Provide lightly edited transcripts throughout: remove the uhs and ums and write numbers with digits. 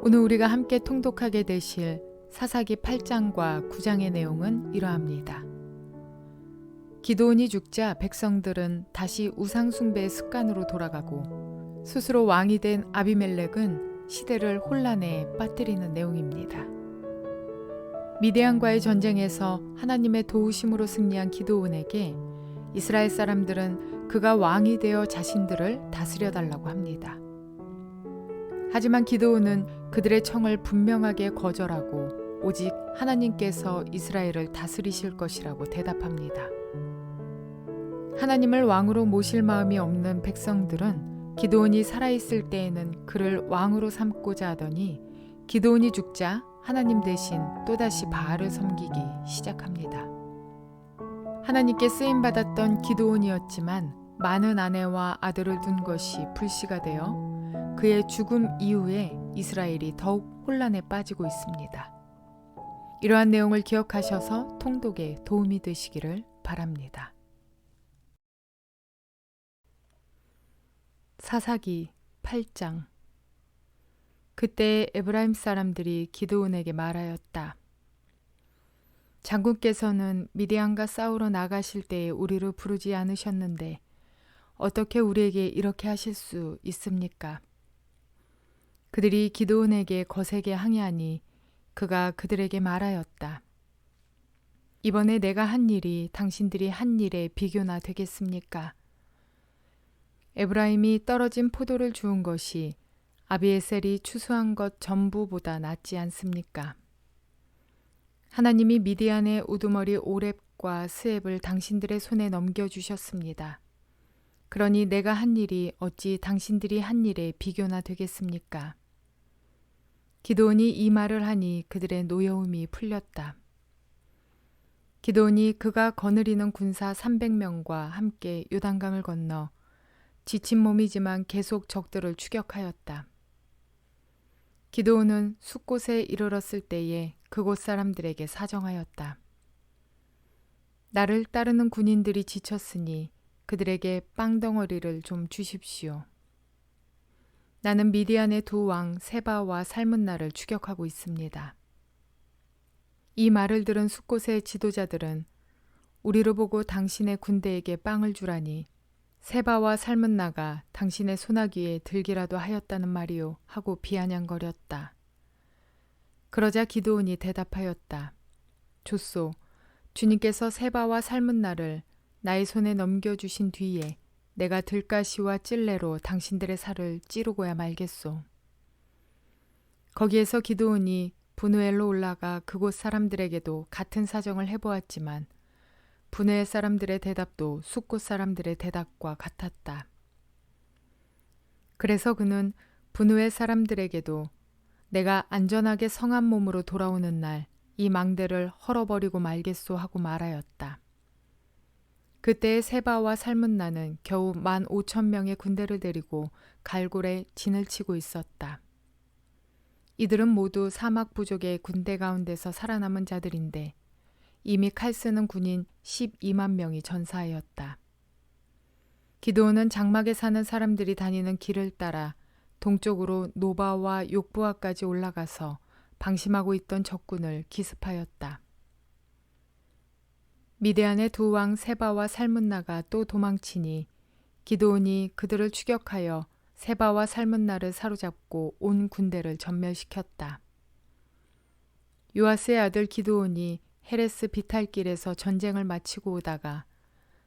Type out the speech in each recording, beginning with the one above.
오늘 우리가 함께 통독하게 되실 사사기 8장과 9장의 내용은 이러합니다. 기드온이 죽자 백성들은 다시 우상 숭배의 습관으로 돌아가고 스스로 왕이 된 아비멜렉은 시대를 혼란에 빠뜨리는 내용입니다. 미디안과의 전쟁에서 하나님의 도우심으로 승리한 기드온에게 이스라엘 사람들은 그가 왕이 되어 자신들을 다스려 달라고 합니다. 하지만 기드온은 그들의 청을 분명하게 거절하고 오직 하나님께서 이스라엘을 다스리실 것이라고 대답합니다. 하나님을 왕으로 모실 마음이 없는 백성들은 기드온이 살아있을 때에는 그를 왕으로 삼고자 하더니 기드온이 죽자 하나님 대신 또다시 바알을 섬기기 시작합니다. 하나님께 쓰임받았던 기드온이었지만 많은 아내와 아들을 둔 것이 불씨가 되어 그의 죽음 이후에 이스라엘이 더욱 혼란에 빠지고 있습니다. 이러한 내용을 기억하셔서 통독에 도움이 되시기를 바랍니다. 사사기 8장. 그때 에브라임 사람들이 기드온에게 말하였다. 장군께서는 미디안과 싸우러 나가실 때에 우리를 부르지 않으셨는데 어떻게 우리에게 이렇게 하실 수 있습니까? 그들이 기드온에게 거세게 항의하니 그가 그들에게 말하였다. 이번에 내가 한 일이 당신들이 한 일에 비교나 되겠습니까? 에브라임이 떨어진 포도를 주운 것이 아비에셀이 추수한 것 전부보다 낫지 않습니까? 하나님이 미디안의 우두머리 오렙과 스앱을 당신들의 손에 넘겨주셨습니다. 그러니 내가 한 일이 어찌 당신들이 한 일에 비교나 되겠습니까? 기드온이 이 말을 하니 그들의 노여움이 풀렸다. 기드온이 그가 거느리는 군사 300명과 함께 요단강을 건너 지친 몸이지만 계속 적들을 추격하였다. 기드온은 숫곳에 이르렀을 때에 그곳 사람들에게 사정하였다. 나를 따르는 군인들이 지쳤으니 그들에게 빵덩어리를 좀 주십시오. 나는 미디안의 두 왕 세바와 살문나를 추격하고 있습니다. 이 말을 들은 숫곳의 지도자들은 우리를 보고 당신의 군대에게 빵을 주라니 세바와 살문나가 당신의 소나기에 들기라도 하였다는 말이요 하고 비아냥거렸다. 그러자 기드온이 대답하였다. 좋소, 주님께서 세바와 살문나를 나의 손에 넘겨주신 뒤에 내가 들가시와 찔레로 당신들의 살을 찌르고야 말겠소. 거기에서 기드온이 브누엘로 올라가 그곳 사람들에게도 같은 사정을 해보았지만 브누엘 사람들의 대답도 숫곳 사람들의 대답과 같았다. 그래서 그는 브누엘 사람들에게도 내가 안전하게 성한 몸으로 돌아오는 날 이 망대를 헐어버리고 말겠소 하고 말하였다. 그때의 세바와 살문나는 겨우 15,000명의 군대를 데리고 갈골에 진을 치고 있었다. 이들은 모두 사막 부족의 군대 가운데서 살아남은 자들인데 이미 칼 쓰는 군인 12만 명이 전사하였다. 기드온은 장막에 사는 사람들이 다니는 길을 따라 동쪽으로 노바와 욕부아까지 올라가서 방심하고 있던 적군을 기습하였다. 미디안의 두 왕 세바와 살문나가 또 도망치니 기드온이 그들을 추격하여 세바와 살문나를 사로잡고 온 군대를 전멸시켰다. 요아스의 아들 기드온이 헤레스 비탈길에서 전쟁을 마치고 오다가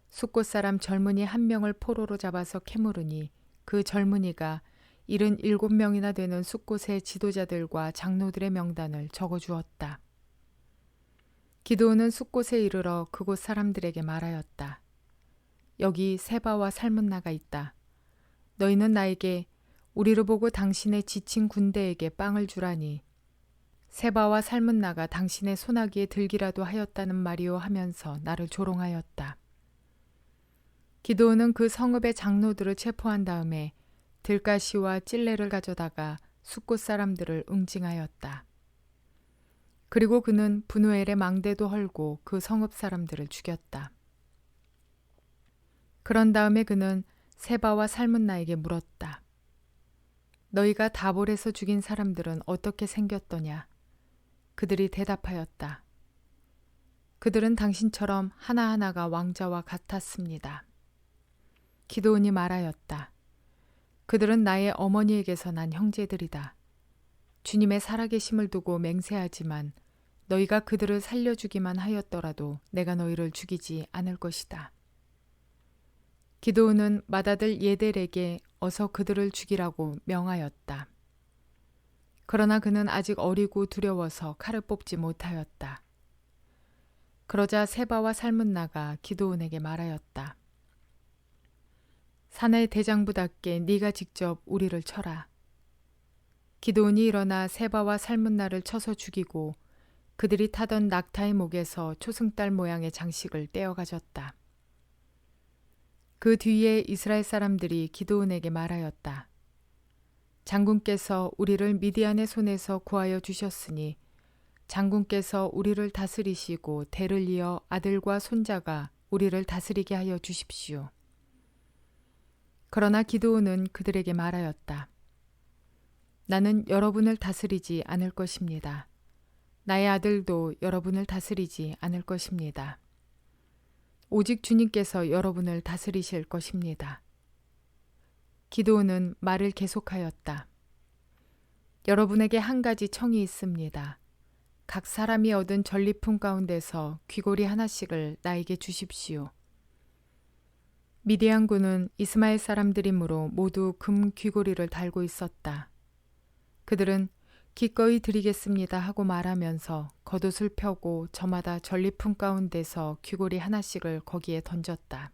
숫곳 사람 젊은이 한 명을 포로로 잡아서 캐물으니 그 젊은이가 77명이나 되는 숫곳의 지도자들과 장로들의 명단을 적어주었다. 기드온은 숫곳에 이르러 그곳 사람들에게 말하였다. 여기 세바와 살문나가 있다. 너희는 나에게 우리를 보고 당신의 지친 군대에게 빵을 주라니 세바와 살문나가 당신의 소나기에 들기라도 하였다는 말이오 하면서 나를 조롱하였다. 기드온은 그 성읍의 장로들을 체포한 다음에 들가시와 찔레를 가져다가 숫곳 사람들을 응징하였다. 그리고 그는 브누엘의 망대도 헐고 그 성읍 사람들을 죽였다. 그런 다음에 그는 세바와 살문나에게 물었다. 너희가 다볼에서 죽인 사람들은 어떻게 생겼더냐? 그들이 대답하였다. 그들은 당신처럼 하나하나가 왕자와 같았습니다. 기드온이 말하였다. 그들은 나의 어머니에게서 난 형제들이다. 주님의 살아계심을 두고 맹세하지만 너희가 그들을 살려주기만 하였더라도 내가 너희를 죽이지 않을 것이다. 기드온은 맏아들 예델에게 어서 그들을 죽이라고 명하였다. 그러나 그는 아직 어리고 두려워서 칼을 뽑지 못하였다. 그러자 세바와 살문나가 기드온에게 말하였다. 사내 대장부답게 네가 직접 우리를 쳐라. 기드온이 일어나 세바와 살문나를 쳐서 죽이고 그들이 타던 낙타의 목에서 초승달 모양의 장식을 떼어 가졌다. 그 뒤에 이스라엘 사람들이 기드온에게 말하였다. 장군께서 우리를 미디안의 손에서 구하여 주셨으니 장군께서 우리를 다스리시고 대를 이어 아들과 손자가 우리를 다스리게 하여 주십시오. 그러나 기드온은 그들에게 말하였다. 나는 여러분을 다스리지 않을 것입니다. 나의 아들도 여러분을 다스리지 않을 것입니다. 오직 주님께서 여러분을 다스리실 것입니다. 기드온은 말을 계속하였다. 여러분에게 한 가지 청이 있습니다. 각 사람이 얻은 전리품 가운데서 귀고리 하나씩을 나에게 주십시오. 미디안군은 이스마엘 사람들이므로 모두 금 귀고리를 달고 있었다. 그들은 기꺼이 드리겠습니다 하고 말하면서 겉옷을 펴고 저마다 전리품 가운데서 귀고리 하나씩을 거기에 던졌다.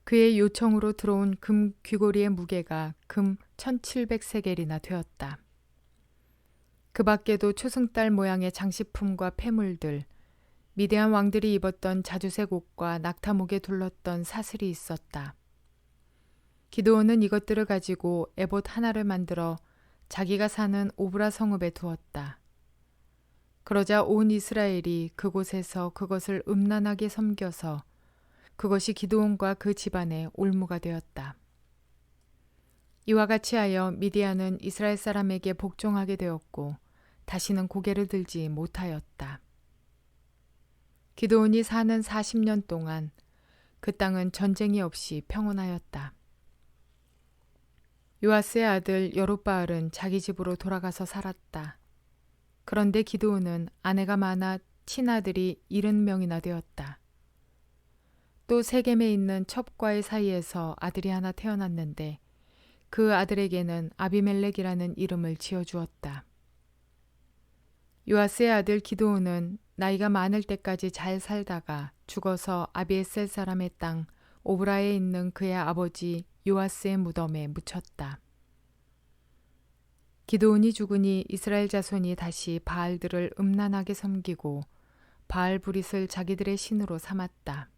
그의 요청으로 들어온 금 귀고리의 무게가 금 1700세겔이나 되었다. 그 밖에도 초승달 모양의 장식품과 폐물들, 미디안 왕들이 입었던 자주색 옷과 낙타목에 둘렀던 사슬이 있었다. 기드온은 이것들을 가지고 에봇 하나를 만들어 자기가 사는 오브라 성읍에 두었다. 그러자 온 이스라엘이 그곳에서 그것을 음란하게 섬겨서 그것이 기드온과 그 집안의 올무가 되었다. 이와 같이 하여 미디안은 이스라엘 사람에게 복종하게 되었고 다시는 고개를 들지 못하였다. 기드온이 사는 40년 동안 그 땅은 전쟁이 없이 평온하였다. 요아스의 아들 여룹바알은 자기 집으로 돌아가서 살았다. 그런데 기드온은 아내가 많아 친아들이 70명이나 되었다. 또 세겜에 있는 첩과의 사이에서 아들이 하나 태어났는데 그 아들에게는 아비멜렉이라는 이름을 지어주었다. 요아스의 아들 기드온은 나이가 많을 때까지 잘 살다가 죽어서 아비에셀 사람의 땅 오브라에 있는 그의 아버지 요아스의 무덤에 묻혔다. 기드온이 죽으니 이스라엘 자손이 다시 바알들을 음란하게 섬기고 바알 브릿을 자기들의 신으로 삼았다.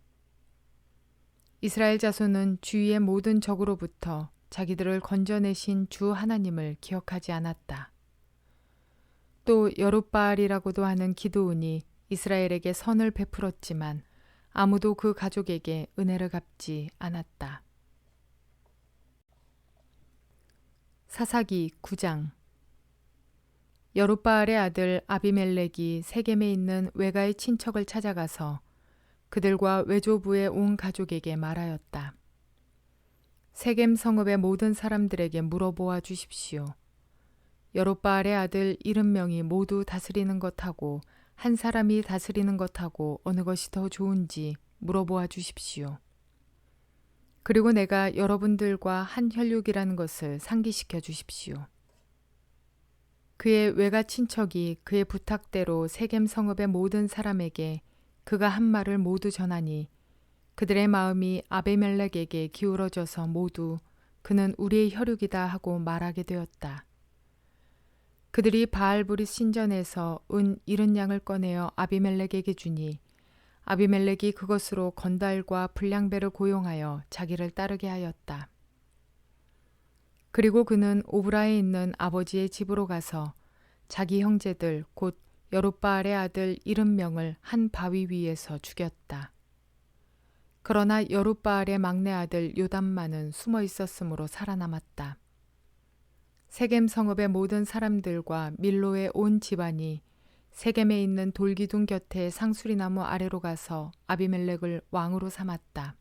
이스라엘 자손은 주위의 모든 적으로부터 자기들을 건져내신 주 하나님을 기억하지 않았다. 또 여룹바알이라고도 하는 기드온이 이스라엘에게 선을 베풀었지만 아무도 그 가족에게 은혜를 갚지 않았다. 사사기 9장. 여룹바알의 아들 아비멜렉이 세겜에 있는 외가의 친척을 찾아가서 그들과 외조부의 온 가족에게 말하였다. 세겜 성읍의 모든 사람들에게 물어보아 주십시오. 여룹바알의 아들 70명이 모두 다스리는 것하고 한 사람이 다스리는 것하고 어느 것이 더 좋은지 물어보아 주십시오. 그리고 내가 여러분들과 한 혈육이라는 것을 상기시켜 주십시오. 그의 외가 친척이 그의 부탁대로 세겜 성읍의 모든 사람에게 그가 한 말을 모두 전하니 그들의 마음이 아비멜렉에게 기울어져서 모두 그는 우리의 혈육이다 하고 말하게 되었다. 그들이 바알브릿 신전에서 은 70양을 꺼내어 아비멜렉에게 주니 아비멜렉이 그것으로 건달과 불량배를 고용하여 자기를 따르게 하였다. 그리고 그는 오브라에 있는 아버지의 집으로 가서 자기 형제들 곧 여룹바알의 아들 70명을 한 바위 위에서 죽였다. 그러나 여룹바알의 막내 아들 요담만은 숨어 있었으므로 살아남았다. 세겜 성읍의 모든 사람들과 밀로의 온 집안이 세겜에 있는 돌기둥 곁에 상수리나무 아래로 가서 아비멜렉을 왕으로 삼았다.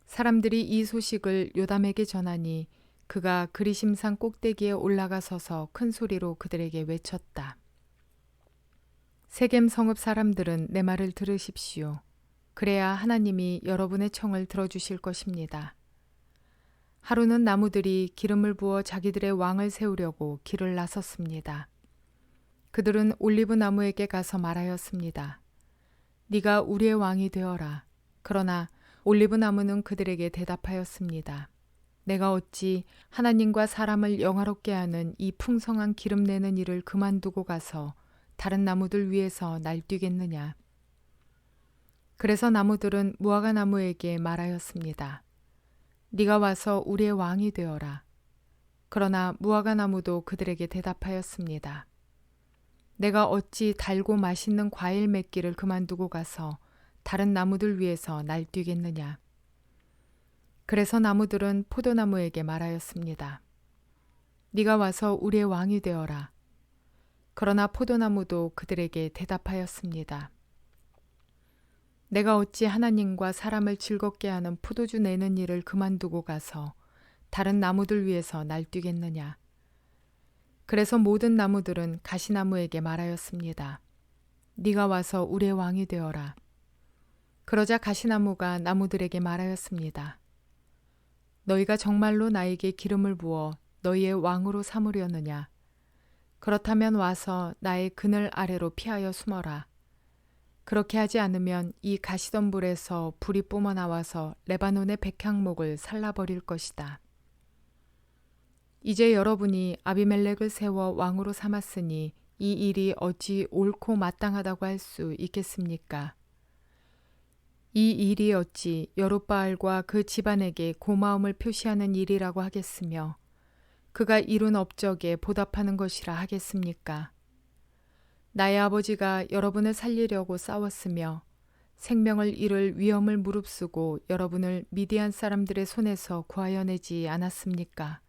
사람들이 이 소식을 요담에게 전하니 그가 그리심산 꼭대기에 올라가 서서 큰 소리로 그들에게 외쳤다. 세겜 성읍 사람들은 내 말을 들으십시오. 그래야 하나님이 여러분의 청을 들어주실 것입니다. 하루는 나무들이 기름을 부어 자기들의 왕을 세우려고 길을 나섰습니다. 그들은 올리브 나무에게 가서 말하였습니다. 네가 우리의 왕이 되어라. 그러나 올리브 나무는 그들에게 대답하였습니다. 내가 어찌 하나님과 사람을 영화롭게 하는 이 풍성한 기름 내는 일을 그만두고 가서 다른 나무들 위에서 날뛰겠느냐. 그래서 나무들은 무화과 나무에게 말하였습니다. 네가 와서 우리의 왕이 되어라. 그러나 무화과 나무도 그들에게 대답하였습니다. 내가 어찌 달고 맛있는 과일 맺기를 그만두고 가서 다른 나무들 위에서 날뛰겠느냐. 그래서 나무들은 포도나무에게 말하였습니다. 네가 와서 우리의 왕이 되어라. 그러나 포도나무도 그들에게 대답하였습니다. 내가 어찌 하나님과 사람을 즐겁게 하는 포도주 내는 일을 그만두고 가서 다른 나무들 위에서 날뛰겠느냐. 그래서 모든 나무들은 가시나무에게 말하였습니다. 네가 와서 우리의 왕이 되어라. 그러자 가시나무가 나무들에게 말하였습니다. 너희가 정말로 나에게 기름을 부어 너희의 왕으로 삼으려느냐. 그렇다면 와서 나의 그늘 아래로 피하여 숨어라. 그렇게 하지 않으면 이 가시덤불에서 불이 뿜어 나와서 레바논의 백향목을 살라버릴 것이다. 이제 여러분이 아비멜렉을 세워 왕으로 삼았으니 이 일이 어찌 옳고 마땅하다고 할 수 있겠습니까? 이 일이 어찌 여롯바알과 그 집안에게 고마움을 표시하는 일이라고 하겠으며 그가 이룬 업적에 보답하는 것이라 하겠습니까? 나의 아버지가 여러분을 살리려고 싸웠으며 생명을 잃을 위험을 무릅쓰고 여러분을 미디안 사람들의 손에서 구하여내지 않았습니까?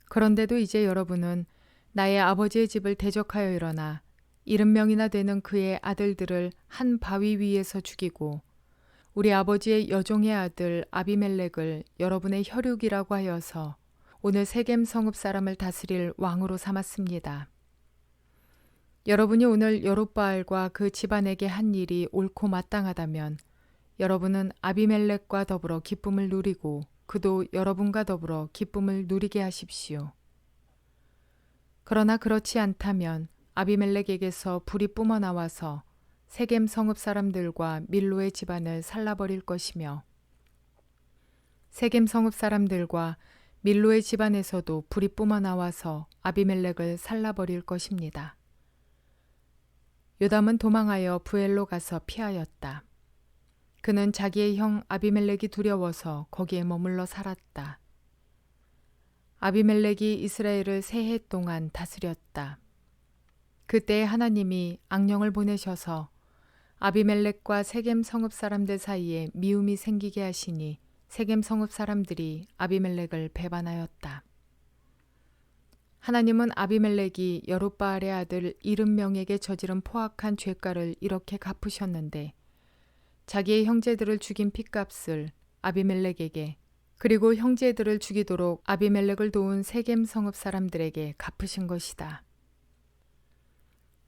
그런데도 이제 여러분은 나의 아버지의 집을 대적하여 일어나 70명이나 되는 그의 아들들을 한 바위 위에서 죽이고 우리 아버지의 여종의 아들 아비멜렉을 여러분의 혈육이라고 하여서 오늘 세겜 성읍 사람을 다스릴 왕으로 삼았습니다. 여러분이 오늘 여롯바알과 그 집안에게 한 일이 옳고 마땅하다면 여러분은 아비멜렉과 더불어 기쁨을 누리고 그도 여러분과 더불어 기쁨을 누리게 하십시오. 그러나 그렇지 않다면 아비멜렉에게서 불이 뿜어 나와서 세겜 성읍 사람들과 밀로의 집안을 살라버릴 것이며 세겜 성읍 사람들과 밀로의 집안에서도 불이 뿜어 나와서 아비멜렉을 살라버릴 것입니다. 요담은 도망하여 부엘로 가서 피하였다. 그는 자기의 형 아비멜렉이 두려워서 거기에 머물러 살았다. 아비멜렉이 이스라엘을 세 해 동안 다스렸다. 그때 하나님이 악령을 보내셔서 아비멜렉과 세겜 성읍 사람들 사이에 미움이 생기게 하시니 세겜 성읍 사람들이 아비멜렉을 배반하였다. 하나님은 아비멜렉이 여롯바알의 아들 70명에게 저지른 포악한 죄가를 이렇게 갚으셨는데 자기의 형제들을 죽인 핏값을 아비멜렉에게 그리고 형제들을 죽이도록 아비멜렉을 도운 세겜 성읍 사람들에게 갚으신 것이다.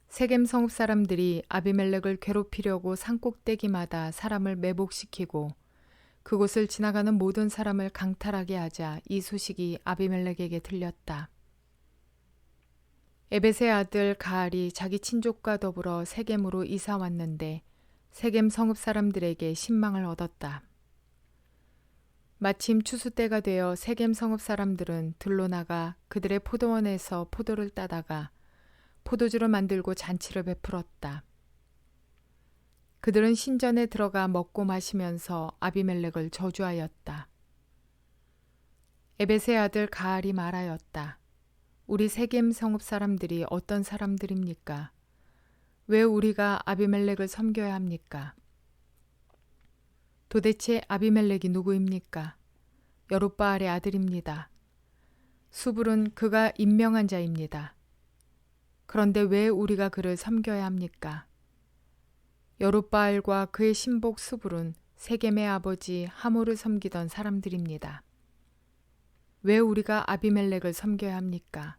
세겜 성읍 사람들이 아비멜렉을 괴롭히려고 산꼭대기마다 사람을 매복시키고 그곳을 지나가는 모든 사람을 강탈하게 하자 이 소식이 아비멜렉에게 들렸다. 에벳의 아들 가알이 자기 친족과 더불어 세겜으로 이사 왔는데 세겜 성읍 사람들에게 신망을 얻었다. 마침 추수 때가 되어 세겜 성읍 사람들은 들로 나가 그들의 포도원에서 포도를 따다가 포도주를 만들고 잔치를 베풀었다. 그들은 신전에 들어가 먹고 마시면서 아비멜렉을 저주하였다. 에벳의 아들 가알이 말하였다. 우리 세겜 성읍 사람들이 어떤 사람들입니까? 왜 우리가 아비멜렉을 섬겨야 합니까? 도대체 아비멜렉이 누구입니까? 여롯바알의 아들입니다. 수불은 그가 임명한 자입니다. 그런데 왜 우리가 그를 섬겨야 합니까? 여룻바알과 그의 신복 수불은 세겜의 아버지 하모를 섬기던 사람들입니다. 왜 우리가 아비멜렉을 섬겨야 합니까?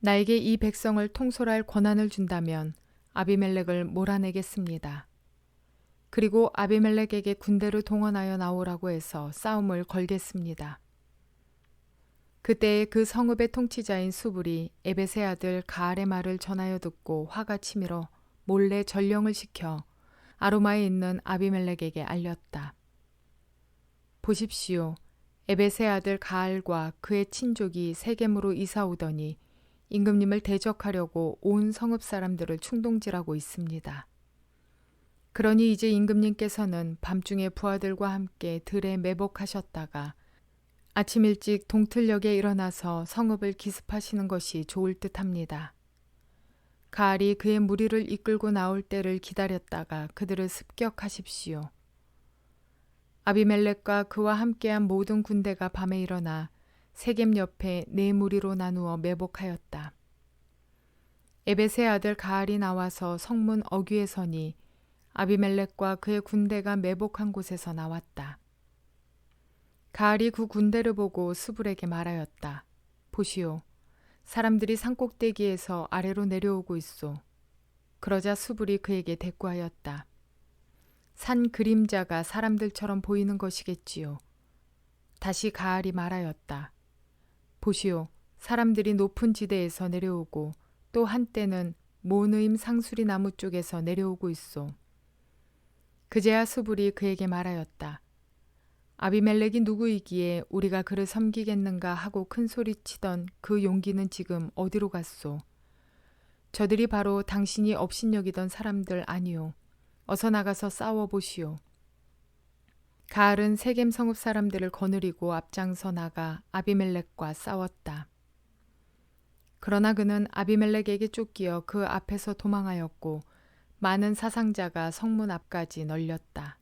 나에게 이 백성을 통솔할 권한을 준다면 아비멜렉을 몰아내겠습니다. 그리고 아비멜렉에게 군대를 동원하여 나오라고 해서 싸움을 걸겠습니다. 그때에 그 성읍의 통치자인 수불이 에벳의 아들 가알의 말을 전하여 듣고 화가 치밀어 몰래 전령을 시켜 아루마에 있는 아비멜렉에게 알렸다. 보십시오. 에벳의 아들 가알과 그의 친족이 세겜으로 이사 오더니 임금님을 대적하려고 온 성읍 사람들을 충동질하고 있습니다. 그러니 이제 임금님께서는 밤중에 부하들과 함께 들에 매복하셨다가 아침 일찍 동틀녘에 일어나서 성읍을 기습하시는 것이 좋을 듯합니다. 가알이 그의 무리를 이끌고 나올 때를 기다렸다가 그들을 습격하십시오. 아비멜렉과 그와 함께한 모든 군대가 밤에 일어나 세겜 옆에 네 무리로 나누어 매복하였다. 에벳의 아들 가알이 나와서 성문 어귀에 서니 아비멜렉과 그의 군대가 매복한 곳에서 나왔다. 가알이 그 군대를 보고 수불에게 말하였다. 보시오. 사람들이 산꼭대기에서 아래로 내려오고 있소. 그러자 수불이 그에게 대꾸하였다. 산 그림자가 사람들처럼 보이는 것이겠지요. 다시 가알이 말하였다. 보시오. 사람들이 높은 지대에서 내려오고 또 한때는 모느임 상수리 나무 쪽에서 내려오고 있소. 그제야 수불이 그에게 말하였다. 아비멜렉이 누구이기에 우리가 그를 섬기겠는가 하고 큰 소리치던 그 용기는 지금 어디로 갔소? 저들이 바로 당신이 업신여기던 사람들 아니오. 어서 나가서 싸워보시오. 가알은 세겜 성읍 사람들을 거느리고 앞장서 나가 아비멜렉과 싸웠다. 그러나 그는 아비멜렉에게 쫓기어 그 앞에서 도망하였고 많은 사상자가 성문 앞까지 널렸다.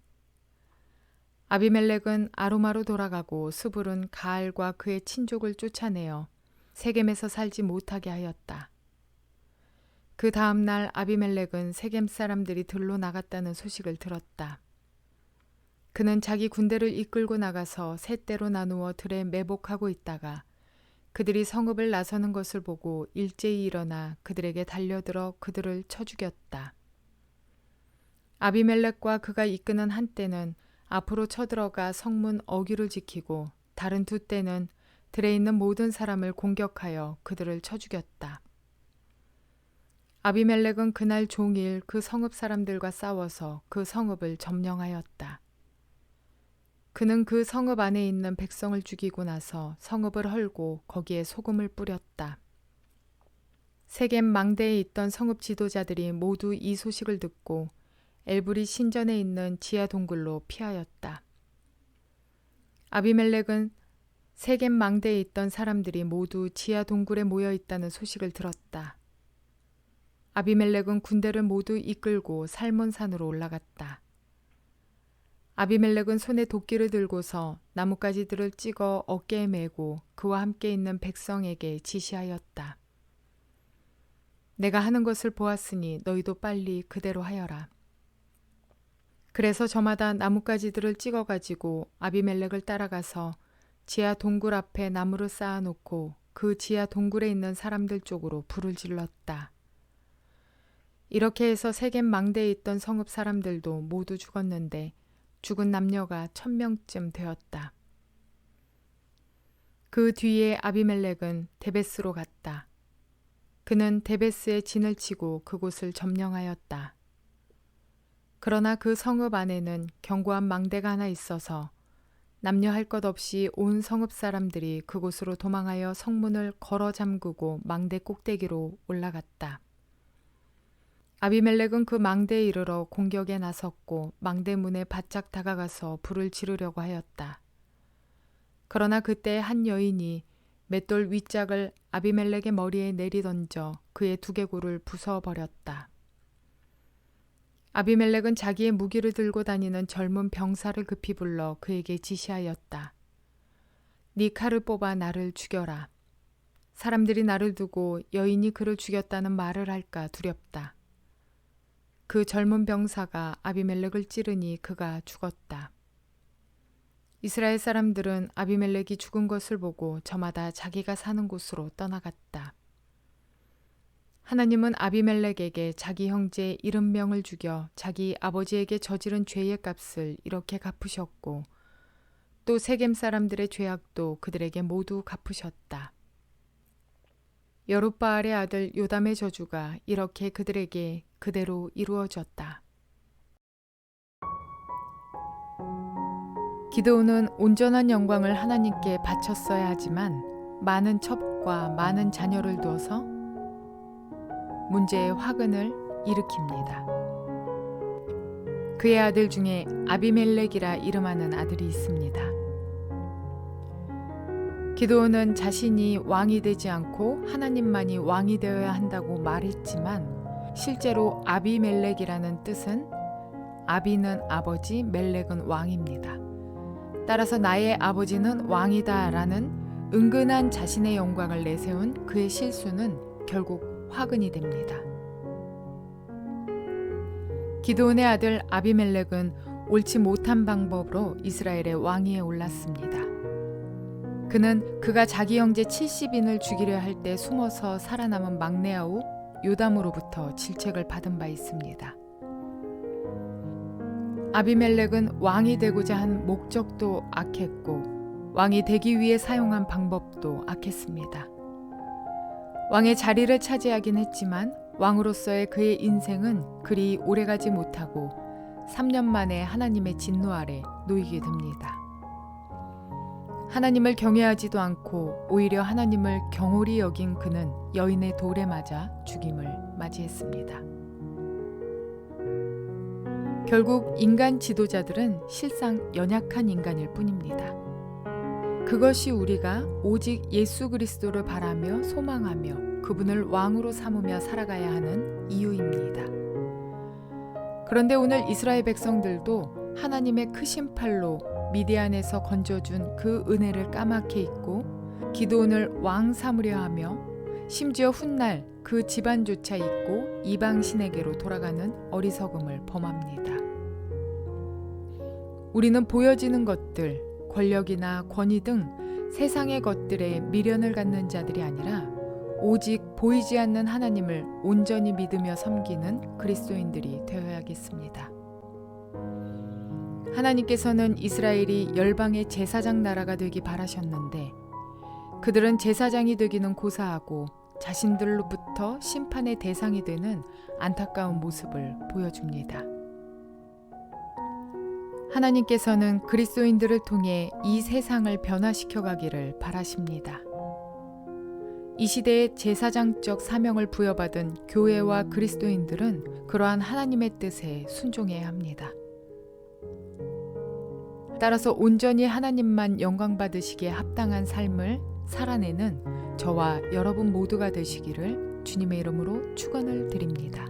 아비멜렉은 아루마로 돌아가고 수불은 가알과 그의 친족을 쫓아내어 세겜에서 살지 못하게 하였다. 그 다음 날 아비멜렉은 세겜 사람들이 들로 나갔다는 소식을 들었다. 그는 자기 군대를 이끌고 나가서 세 떼로 나누어 들에 매복하고 있다가 그들이 성읍을 나서는 것을 보고 일제히 일어나 그들에게 달려들어 그들을 쳐 죽였다. 아비멜렉과 그가 이끄는 한 떼는 앞으로 쳐들어가 성문 어귀를 지키고 다른 두 떼는 들에 있는 모든 사람을 공격하여 그들을 쳐 죽였다. 아비멜렉은 그날 종일 그 성읍 사람들과 싸워서 그 성읍을 점령하였다. 그는 그 성읍 안에 있는 백성을 죽이고 나서 성읍을 헐고 거기에 소금을 뿌렸다. 세겜 망대에 있던 성읍 지도자들이 모두 이 소식을 듣고 엘브리 신전에 있는 지하 동굴로 피하였다. 아비멜렉은 세겜 망대에 있던 사람들이 모두 지하 동굴에 모여 있다는 소식을 들었다. 아비멜렉은 군대를 모두 이끌고 살몬산으로 올라갔다. 아비멜렉은 손에 도끼를 들고서 나뭇가지들을 찍어 어깨에 메고 그와 함께 있는 백성에게 지시하였다. 내가 하는 것을 보았으니 너희도 빨리 그대로 하여라. 그래서 저마다 나뭇가지들을 찍어가지고 아비멜렉을 따라가서 지하 동굴 앞에 나무를 쌓아놓고 그 지하 동굴에 있는 사람들 쪽으로 불을 질렀다. 이렇게 해서 세겜 망대에 있던 성읍 사람들도 모두 죽었는데 죽은 남녀가 1000명쯤 되었다. 그 뒤에 아비멜렉은 데베스로 갔다. 그는 데베스에 진을 치고 그곳을 점령하였다. 그러나 그 성읍 안에는 견고한 망대가 하나 있어서 남녀 할 것 없이 온 성읍 사람들이 그곳으로 도망하여 성문을 걸어 잠그고 망대 꼭대기로 올라갔다. 아비멜렉은 그 망대에 이르러 공격에 나섰고 망대 문에 바짝 다가가서 불을 지르려고 하였다. 그러나 그때 한 여인이 맷돌 윗짝을 아비멜렉의 머리에 내리던져 그의 두개골을 부숴버렸다. 아비멜렉은 자기의 무기를 들고 다니는 젊은 병사를 급히 불러 그에게 지시하였다. 네 칼을 뽑아 나를 죽여라. 사람들이 나를 두고 여인이 그를 죽였다는 말을 할까 두렵다. 그 젊은 병사가 아비멜렉을 찌르니 그가 죽었다. 이스라엘 사람들은 아비멜렉이 죽은 것을 보고 저마다 자기가 사는 곳으로 떠나갔다. 하나님은 아비멜렉에게 자기 형제 70명을 죽여 자기 아버지에게 저지른 죄의 값을 이렇게 갚으셨고 또 세겜 사람들의 죄악도 그들에게 모두 갚으셨다. 여룻바알의 아들 요담의 저주가 이렇게 그들에게 그대로 이루어졌다. 기드온은 온전한 영광을 하나님께 바쳤어야 하지만 많은 첩과 많은 자녀를 두어서 문제의 화근을 일으킵니다. 그의 아들 중에 아비멜렉이라 이름하는 아들이 있습니다. 기드온은 자신이 왕이 되지 않고 하나님만이 왕이 되어야 한다고 말했지만 실제로 아비멜렉이라는 뜻은 아비는 아버지, 멜렉은 왕입니다. 따라서 나의 아버지는 왕이다 라는 은근한 자신의 영광을 내세운 그의 실수는 결국 화근이 됩니다. 기드온의 아들 아비멜렉은 옳지 못한 방법으로 이스라엘의 왕위에 올랐습니다. 그는 그가 자기 형제 70인을 죽이려 할 때 숨어서 살아남은 막내 아우 요담으로부터 질책을 받은 바 있습니다. 아비멜렉은 왕이 되고자 한 목적도 악했고 왕이 되기 위해 사용한 방법도 악했습니다. 왕의 자리를 차지하긴 했지만 왕으로서의 그의 인생은 그리 오래가지 못하고 3년 만에 하나님의 진노 아래 놓이게 됩니다. 하나님을 경외하지도 않고 오히려 하나님을 경홀히 여긴 그는 여인의 돌에 맞아 죽임을 맞이했습니다. 결국 인간 지도자들은 실상 연약한 인간일 뿐입니다. 그것이 우리가 오직 예수 그리스도를 바라며 소망하며 그분을 왕으로 삼으며 살아가야 하는 이유입니다. 그런데 오늘 이스라엘 백성들도 하나님의 크신 팔로 미디안에서 건져준 그 은혜를 까맣게 잊고 기드온을 왕 삼으려 하며 심지어 훗날 그 집안조차 잊고 이방 신에게로 돌아가는 어리석음을 범합니다. 우리는 보여지는 것들, 권력이나 권위 등 세상의 것들에 미련을 갖는 자들이 아니라 오직 보이지 않는 하나님을 온전히 믿으며 섬기는 그리스도인들이 되어야겠습니다. 하나님께서는 이스라엘이 열방의 제사장 나라가 되기 바라셨는데 그들은 제사장이 되기는 고사하고 자신들로부터 심판의 대상이 되는 안타까운 모습을 보여줍니다. 하나님께서는 그리스도인들을 통해 이 세상을 변화시켜 가기를 바라십니다. 이 시대에 제사장적 사명을 부여받은 교회와 그리스도인들은 그러한 하나님의 뜻에 순종해야 합니다. 따라서 온전히 하나님만 영광 받으시기에 합당한 삶을 살아내는 저와 여러분 모두가 되시기를 주님의 이름으로 축원을 드립니다.